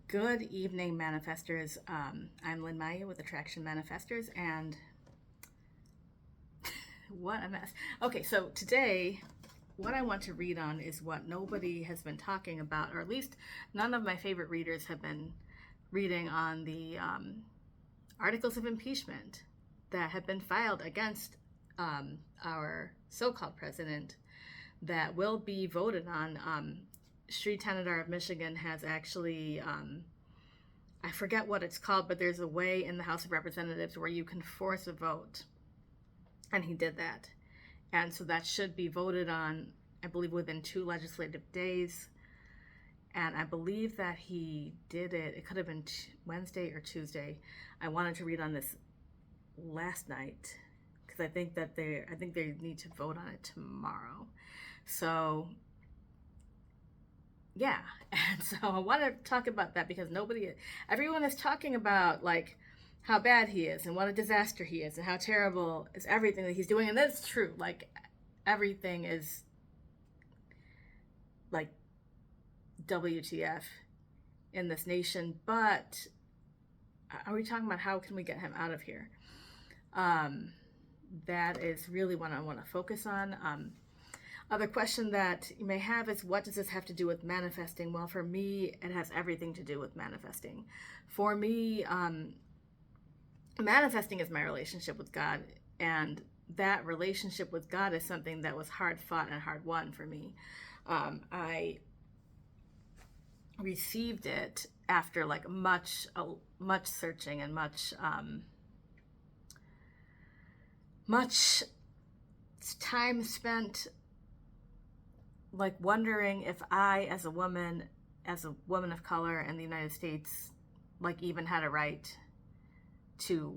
Good evening, manifestors. I'm Lynn Maya with Attraction Manifestors, and what a mess. Okay, so today, what I want to read on is what nobody has been talking about, or at least none of my favorite readers have been reading on the articles of impeachment that have been filed against our so-called president that will be voted on. Shri Thanedar of Michigan has actually, I forget what it's called, but there's a way in the House of Representatives where you can force a vote. And he did that. And so that should be voted on, I believe, within 2 legislative days. And I believe that he did it, it could have been Wednesday or Tuesday. I wanted to read on this last night because I think they need to vote on it tomorrow. So yeah, and so I want to talk about that because everyone is talking about like how bad he is and what a disaster he is and how terrible is everything that he's doing, and that's true. Like everything is like WTF in this nation, but are we talking about how can we get him out of here? That is really what I want to focus on. Other question that you may have is, what does this have to do with manifesting? Well, for me, it has everything to do with manifesting. For me, manifesting is my relationship with God, and that relationship with God is something that was hard fought and hard won for me. I received it after like much searching and much time spent like wondering if I, as a woman of color in the United States, like even had a right to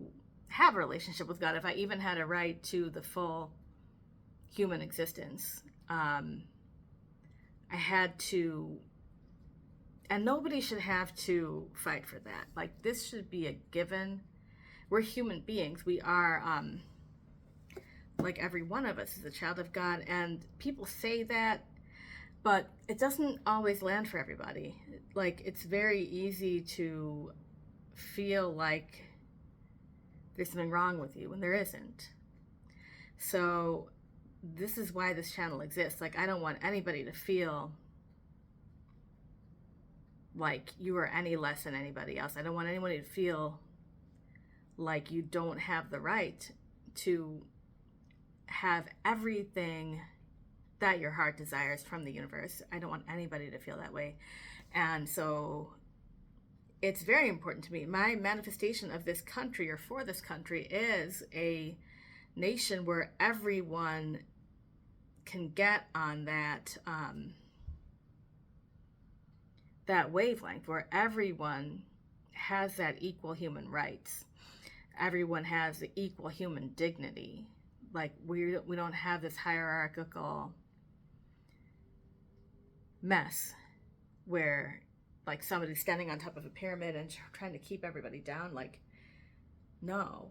have a relationship with God, if I even had a right to the full human existence. I had to, and nobody should have to fight for that. Like this should be a given. We're human beings. We are, like every one of us is a child of God, and people say that, but it doesn't always land for everybody. Like it's very easy to feel like there's something wrong with you when there isn't. So this is why this channel exists. Like I don't want anybody to feel like you are any less than anybody else. I don't want anybody to feel like you don't have the right to have everything that your heart desires from the universe. I don't want anybody to feel that way. And so it's very important to me. My manifestation of this country, or for this country, is a nation where everyone can get on that that wavelength, where everyone has that equal human rights. Everyone has the equal human dignity. Like we don't have this hierarchical mess where like somebody's standing on top of a pyramid and trying to keep everybody down. Like no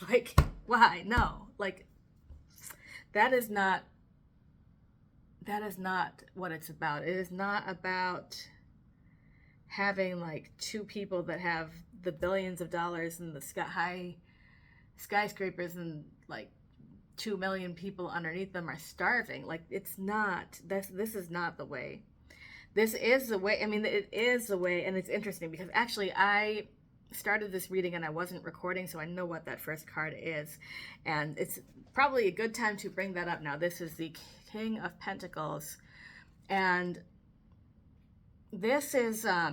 like why? No, like that is not what it's about. It is not about having like 2 people that have the billions of dollars and the high skyscrapers and like 2 million people underneath them are starving. Like it's not, this is not the way. This is the way. I mean, it is the way. And it's interesting because actually I started this reading and I wasn't recording, so I know what that first card is, and it's probably a good time to bring that up now. This is the King of Pentacles, and this is I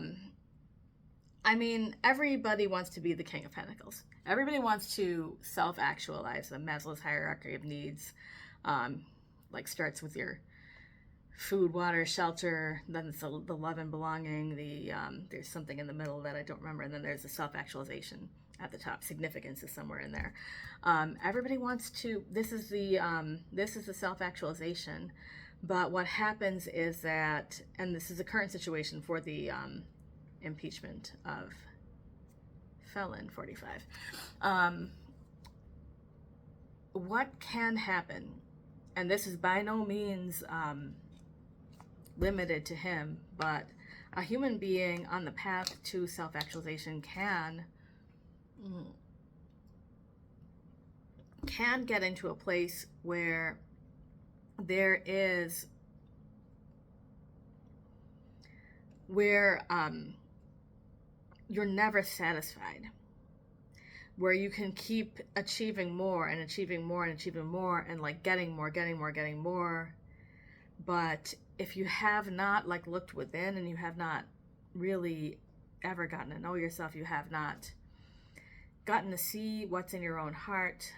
mean, everybody wants to be the King of Pentacles. Everybody wants to self-actualize. The Maslow's hierarchy of needs, like starts with your food, water, shelter, then it's the love and belonging, there's something in the middle that I don't remember, and then there's the self-actualization at the top. Significance is somewhere in there. Everybody wants to, this is the self-actualization, but what happens is that, and this is the current situation for the impeachment of felon 45. What can happen, and this is by no means limited to him, but a human being on the path to self-actualization can get into a place where there is you're never satisfied, where you can keep achieving more and achieving more and achieving more and like getting more. But if you have not like looked within and you have not really ever gotten to know yourself, you have not gotten to see what's in your own heart,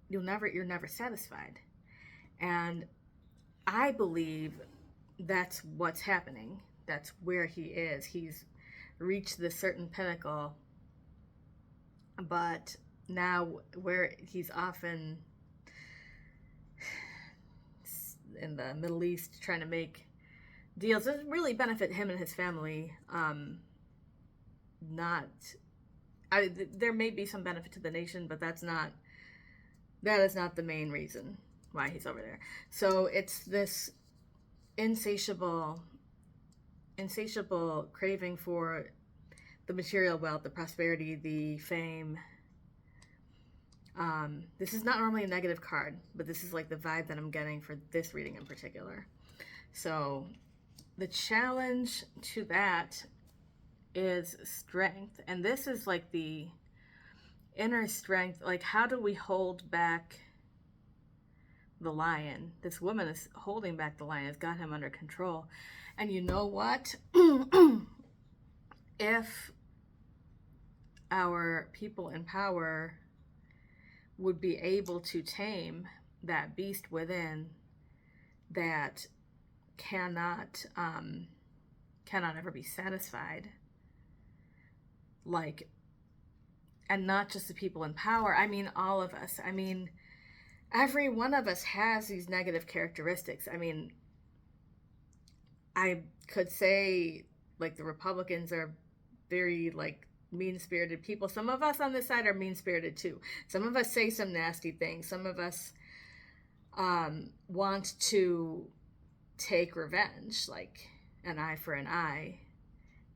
you're never satisfied. And I believe that's what's happening. That's where he is. He's reached this certain pinnacle, but now where he's often in the Middle East trying to make deals that really benefit him and his family. There may be some benefit to the nation, but that is not the main reason why he's over there. So it's this insatiable craving for the material wealth, the prosperity, the fame. This is not normally a negative card, but this is like the vibe that I'm getting for this reading in particular. So the challenge to that is strength. And this is like the inner strength. Like, how do we hold back the lion? This woman is holding back the lion, has got him under control. And you know what? If our people in power would be able to tame that beast within that cannot ever be satisfied, like, and not just the people in power, I mean all of us. I mean, every one of us has these negative characteristics. I mean, I could say like the Republicans are very like mean-spirited people. Some of us on this side are mean-spirited too. Some of us say some nasty things. Some of us want to take revenge, like an eye for an eye.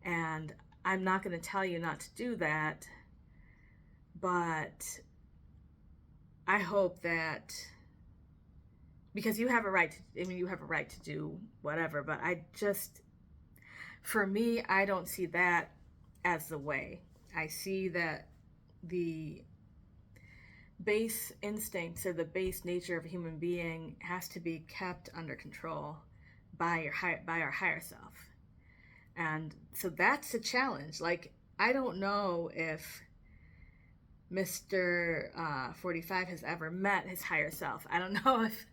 And I'm not going to tell you not to do that, but I hope that, because you have a right to, you have a right to do whatever, but for me, I don't see that as the way. I see that the base instincts or the base nature of a human being has to be kept under control by our higher self. And so that's a challenge. Like, I don't know if Mr. 45 has ever met his higher self. I don't know if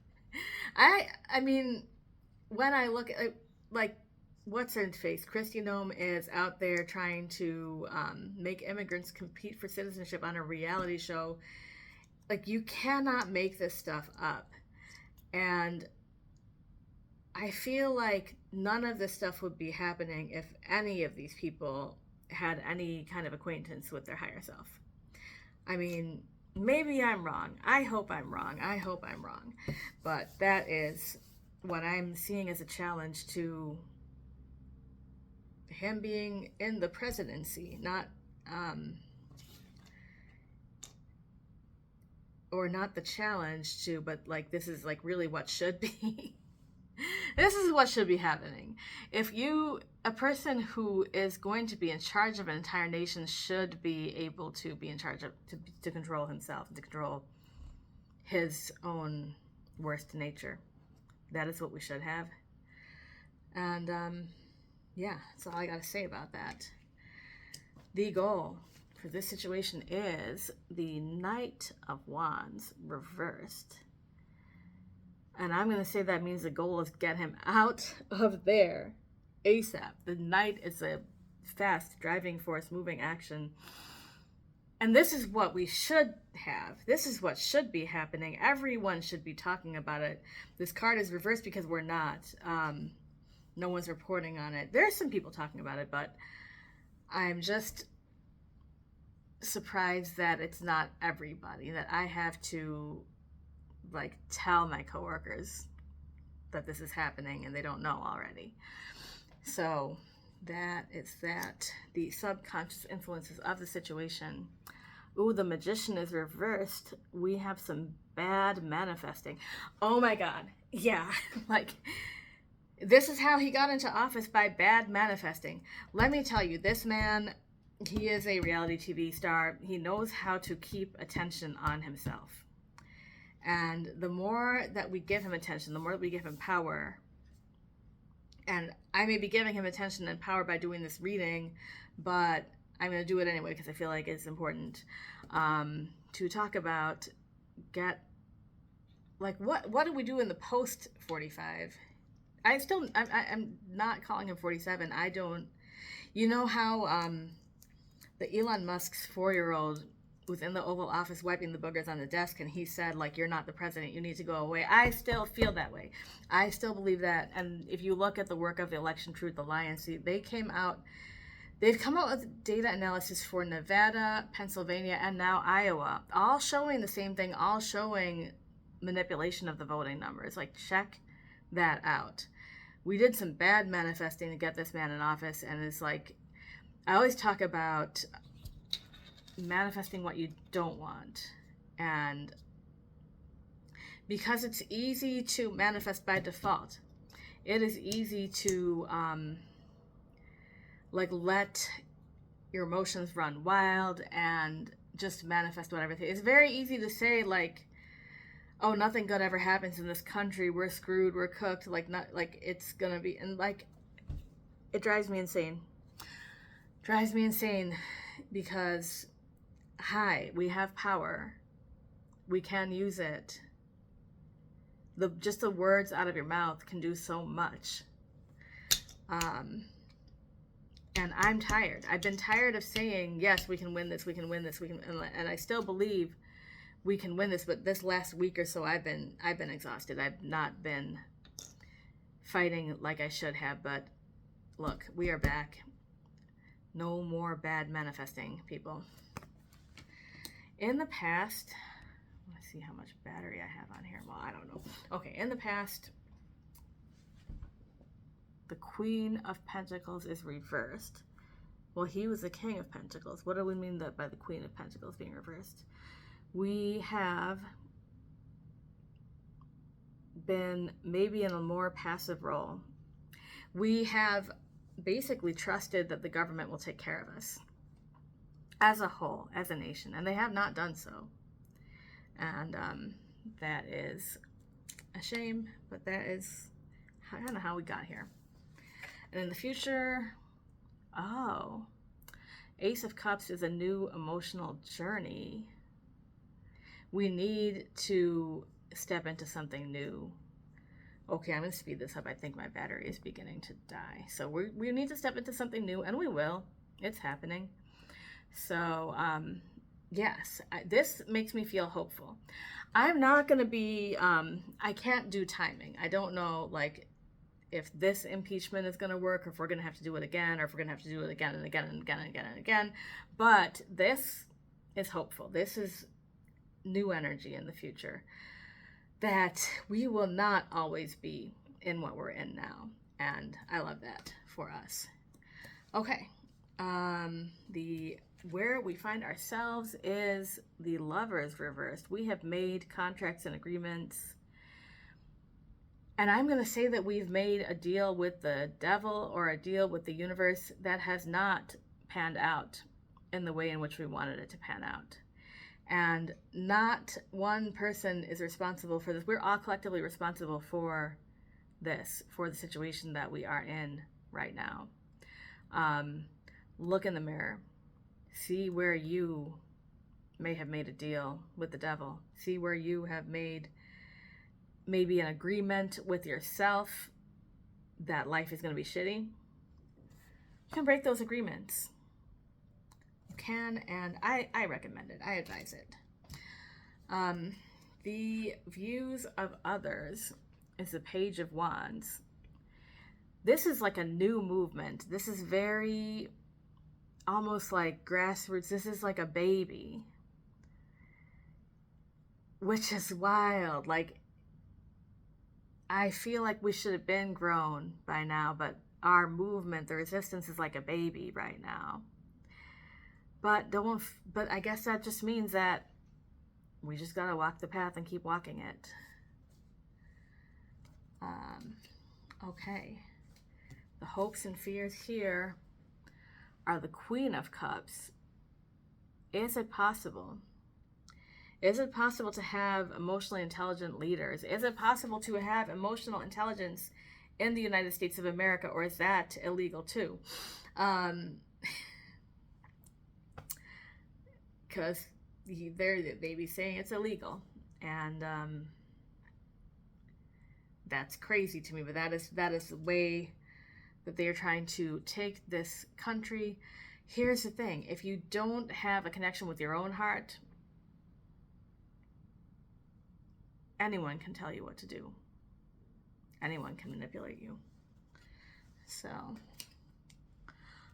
I mean, when I look at like what's her face, Christy Nome is out there trying to make immigrants compete for citizenship on a reality show. Like, you cannot make this stuff up. And I feel like none of this stuff would be happening if any of these people had any kind of acquaintance with their higher self. I mean, maybe I'm wrong. I hope I'm wrong. But that is what I'm seeing as a challenge to him being in the presidency, not or not the challenge to, but like this is like really what should be. This is what should be happening. If a person who is going to be in charge of an entire nation should be able to be in charge of, to control himself, to control his own worst nature. That is what we should have. And yeah, that's all I got to say about that. The goal for this situation is the Knight of Wands reversed. And I'm going to say that means the goal is get him out of there ASAP. The Knight is a fast driving force, moving action. And this is what we should have. This is what should be happening. Everyone should be talking about it. This card is reversed because we're not. No one's reporting on it. There's some people talking about it, but I'm just surprised that it's not everybody, that I have to like tell my coworkers that this is happening and they don't know already. So that is that. The subconscious influences of the situation. Ooh, the magician is reversed. We have some bad manifesting. Oh my God. Yeah. Like, this is how he got into office, by bad manifesting. Let me tell you, this man, he is a reality TV star. He knows how to keep attention on himself. And the more that we give him attention, the more that we give him power, and I may be giving him attention and power by doing this reading, but I'm going to do it anyway because I feel like it's important to talk about, what do we do in the post 45? I'm not calling him 47. I don't, you know how the Elon Musk's 4-year-old was in the Oval Office wiping the boogers on the desk, and he said, like, you're not the president, you need to go away. I still feel that way. I still believe that. And if you look at the work of the Election Truth Alliance, they've come out with data analysis for Nevada, Pennsylvania, and now Iowa, all showing the same thing, all showing manipulation of the voting numbers. Like, check that out. We did some bad manifesting to get this man in office, and it's like, I always talk about manifesting what you don't want. And because it's easy to manifest by default, it is easy to let your emotions run wild and just manifest whatever. It's very easy to say, like, oh, nothing good ever happens in this country, we're screwed, we're cooked, it's gonna be, and like, it drives me insane because, hi, we have power, we can use it. Just the words out of your mouth can do so much. And I'm tired. I've been tired of saying, yes, we can win this, and I still believe we can win this, but this last week or so I've been exhausted. I've not been fighting like I should have, but look, we are back. No more bad manifesting, people. In the past, let's see how much battery I have on here. Well, I don't know. Okay, in the past, the Queen of Pentacles is reversed. Well, he was the King of Pentacles. What do we mean by the Queen of Pentacles being reversed? We have been maybe in a more passive role. We have basically trusted that the government will take care of us as a whole, as a nation, and they have not done so. And that is a shame, but that is kind of how we got here. And in the future, Ace of Cups is a new emotional journey. We need to step into something new. Okay, I'm going to speed this up. I think my battery is beginning to die. So we need to step into something new, and we will. It's happening. So, yes, this makes me feel hopeful. I'm not going to be, I can't do timing. I don't know, like, if this impeachment is going to work, or if we're going to have to do it again, or if we're going to have to do it again and again and again and again and again. But this is hopeful. This is new energy in the future, that we will not always be in what we're in now. And I love that for us. Okay. Where we find ourselves is the Lovers reversed. We have made contracts and agreements. And I'm going to say that we've made a deal with the devil or a deal with the universe that has not panned out in the way in which we wanted it to pan out. And not one person is responsible for this. We're all collectively responsible for this, for the situation that we are in right now. Look in the mirror. See where you may have made a deal with the devil. See where you have made maybe an agreement with yourself that life is going to be shitty. You can break those agreements. You can, and I recommend it. I advise it. The views of others is the Page of Wands. This is like a new movement. This is very almost like grassroots. This is like a baby, which is wild. Like, I feel like we should have been grown by now, but our movement, the resistance is like a baby right now. But I guess that just means that we just gotta walk the path and keep walking it. Okay. The hopes and fears here are the Queen of Cups. Is it possible? Is it possible to have emotionally intelligent leaders? Is it possible to have emotional intelligence in the United States of America, or is that illegal too? Because they be saying it's illegal, and that's crazy to me. But that is the way that they are trying to take this country. Here's the thing: if you don't have a connection with your own heart, anyone can tell you what to do. Anyone can manipulate you. So,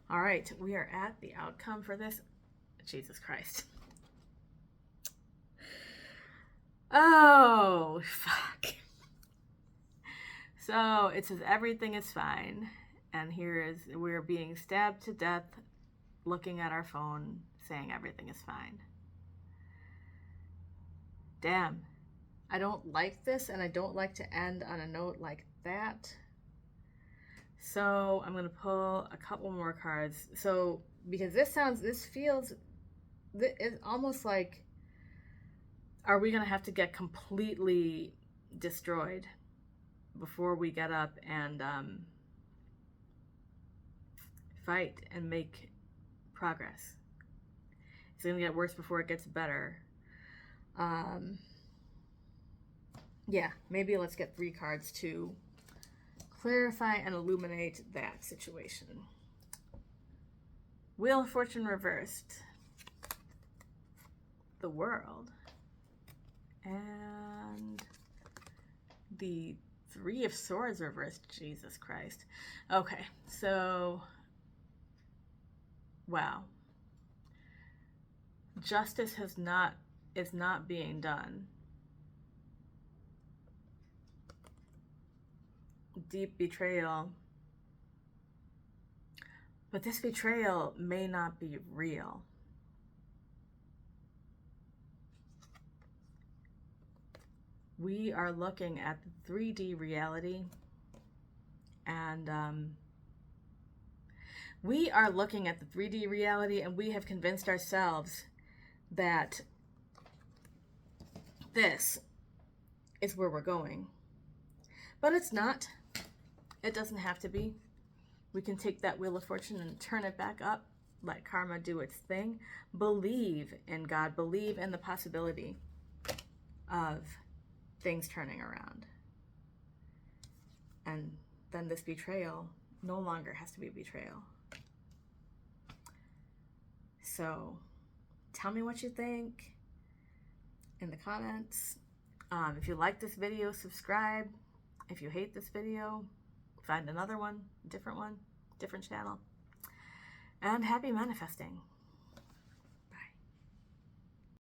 all right, we are at the outcome for this. Jesus Christ. Oh, fuck. So it says everything is fine. And we're being stabbed to death, looking at our phone, saying everything is fine. Damn. I don't like this, and I don't like to end on a note like that. So I'm going to pull a couple more cards. So, because this feels, it's almost like, are we going to have to get completely destroyed before we get up and fight and make progress? It's going to get worse before it gets better. Yeah, maybe let's get 3 cards to clarify and illuminate that situation. Wheel of Fortune reversed. The World. And the 3 of Swords reversed. Jesus Christ. Okay, so, wow. Justice is not being done. Deep betrayal. But this betrayal may not be real. We are looking at the 3D reality, and we have convinced ourselves that this is where we're going. But it's not. It doesn't have to be. We can take that Wheel of Fortune and turn it back up, let karma do its thing. Believe in God. Believe in the possibility of things turning around. And then this betrayal no longer has to be a betrayal. So tell me what you think in the comments. If you like this video, subscribe. If you hate this video, find another one, different channel. And happy manifesting.